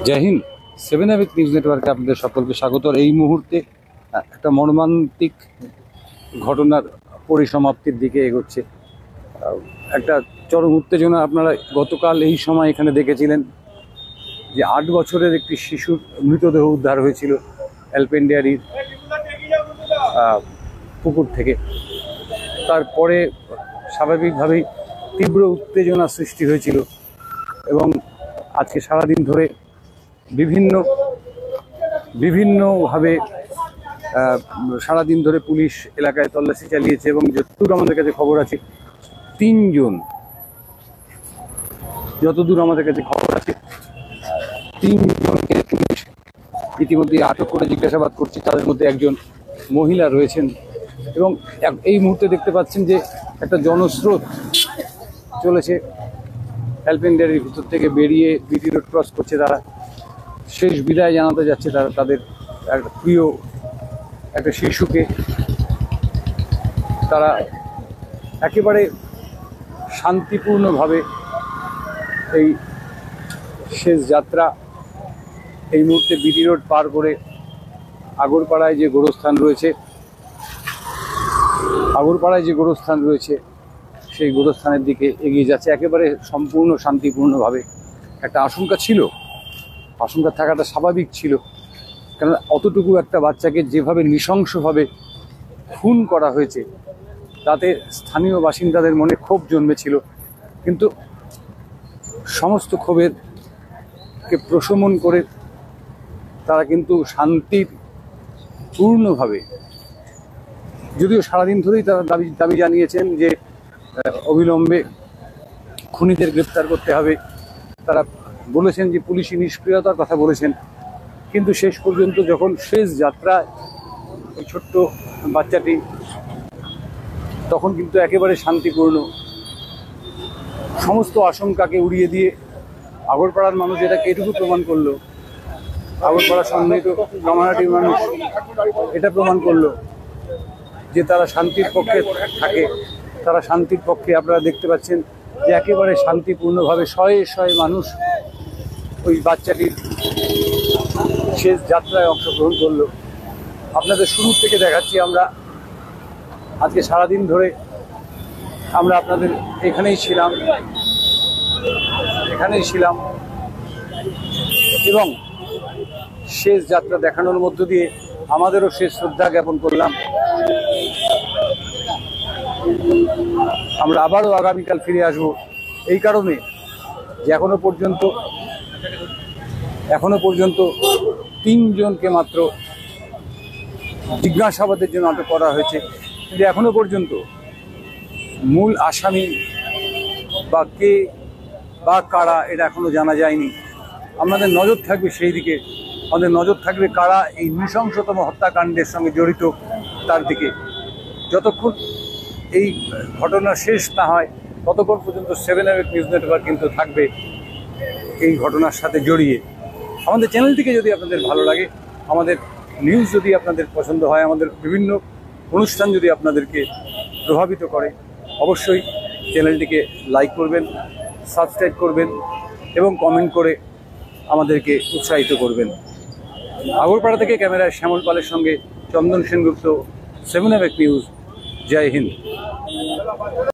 জয় Hind. 7 news নেটওয়ার্কে আপনাদের সকলকে স্বাগত। এই মুহূর্তে একটা মর্মান্তিক ঘটনার পরিসমাপ্তির দিকে এগোচ্ছে। একটা চরম উত্তেজনা। আপনারা গতকাল এই সময় এখানে দেখেছিলেন যে 8 বছরের একটি শিশুর মৃতদেহ উদ্ধার হয়েছিল এলপেন্ডিয়ারির পুকুর থেকে। তারপরে স্বাভাবিকভাবেই তীব্র উত্তেজনা সৃষ্টি হয়েছিল এবং আজকে সারাদিন ধরে বিভিন্নভাবে সারাদিন ধরে পুলিশ এলাকায় তল্লাশি চালিয়েছে এবং যতদূর আমাদের কাছে খবর আছে 3 জন, পুলিশ ইতিমধ্যে আটক করে জিজ্ঞাসাবাদ করছে। তাদের মধ্যে একজন মহিলা রয়েছেন এবং এই মুহূর্তে দেখতে পাচ্ছেন যে একটা জনস্রোত চলেছে এলপেন্ডিয়ারির ভিতর থেকে বেরিয়ে বিটি রোড ক্রস করছে। তারা শেষ বিদায় জানাতে যাচ্ছে তারা তাদের একটা প্রিয় একটা শিশুকে। তারা একেবারে শান্তিপূর্ণভাবে এই শেষ যাত্রা এই মুহূর্তে বিটি রোড পার করে আগরপাড়ায় যে গোরস্থান রয়েছে সেই গোরস্থানের দিকে এগিয়ে যাচ্ছে একেবারে সম্পূর্ণ শান্তিপূর্ণভাবে। একটা আশঙ্কা থাকাটা স্বাভাবিক ছিল, কারণ অতটুকু একটা বাচ্চাকে যেভাবে নৃশংসভাবে খুন করা হয়েছে তাতে স্থানীয় বাসিন্দাদের মনে ক্ষোভ জন্মেছিল। কিন্তু সমস্ত ক্ষোভকে প্রশমন করে তারা কিন্তু শান্তিপূর্ণভাবে, যদিও সারাদিন ধরেই তারা দাবি জানিয়েছেন যে অবিলম্বে খুনিদের গ্রেপ্তার করতে হবে। তারা বলেছেন যে পুলিশি নিষ্ক্রিয়তার কথা বলেছেন, কিন্তু শেষ পর্যন্ত যখন শেষ যাত্রায় ওই ছোট্ট বাচ্চাটি, তখন কিন্তু একেবারে শান্তিপূর্ণ। সমস্ত আশঙ্কাকে উড়িয়ে দিয়ে আগরপাড়ার মানুষ এটাকে এটুকু প্রমাণ করলো, আগরপাড়ার সন্নিহিত কামারহাটির মানুষ এটা প্রমাণ করলো যে তারা শান্তির পক্ষে থাকে, তারা শান্তির পক্ষে। আপনারা দেখতে পাচ্ছেন যে একেবারে শান্তিপূর্ণভাবে শয়ে মানুষ ওই বাচ্চাটির শেষ যাত্রায় অংশগ্রহণ করলো। আপনাদের শুরু থেকে দেখাচ্ছি আমরা আজকে সারাদিন ধরে আমরা আপনাদের এখানেই ছিলাম এবং শেষ যাত্রা দেখানোর মধ্য দিয়ে আমাদেরও শেষ শ্রদ্ধা জ্ঞাপন করলাম। আমরা আবারও আগামীকাল ফিরে আসব এই কারণে যে এখনো পর্যন্ত 3 জনকে মাত্র জিজ্ঞাসাবাদের জন্য আটক করা হয়েছে, কিন্তু এখনো পর্যন্ত মূল আসামি বা কে বা কারা এটা এখনো জানা যায়নি। আমাদের নজর থাকবে সেই দিকে, আমাদের নজর থাকবে কারা এই নৃশংসতম হত্যাকাণ্ডের সঙ্গে জড়িত তার দিকে। যতক্ষণ এই ঘটনা শেষ না হয় ততক্ষণ পর্যন্ত 7 নিউজ নেটওয়ার্ক কিন্তু থাকবে এই ঘটনার সাথে জড়িয়ে। আমাদের চ্যানেলটিকে যদি আপনাদের ভালো লাগে, আমাদের নিউজ যদি আপনাদের পছন্দ হয়, আমাদের বিভিন্ন অনুষ্ঠান যদি আপনাদেরকে প্রভাবিত করে, অবশ্যই চ্যানেলটিকে লাইক করবেন, সাবস্ক্রাইব করবেন এবং কমেন্ট করে আমাদেরকে উৎসাহিত করবেন। আগরপাড়া থেকে ক্যামেরায় শ্যামল পালের সঙ্গে চন্দন সেনগুপ্ত, 7 নিউজ। জয় হিন্দ।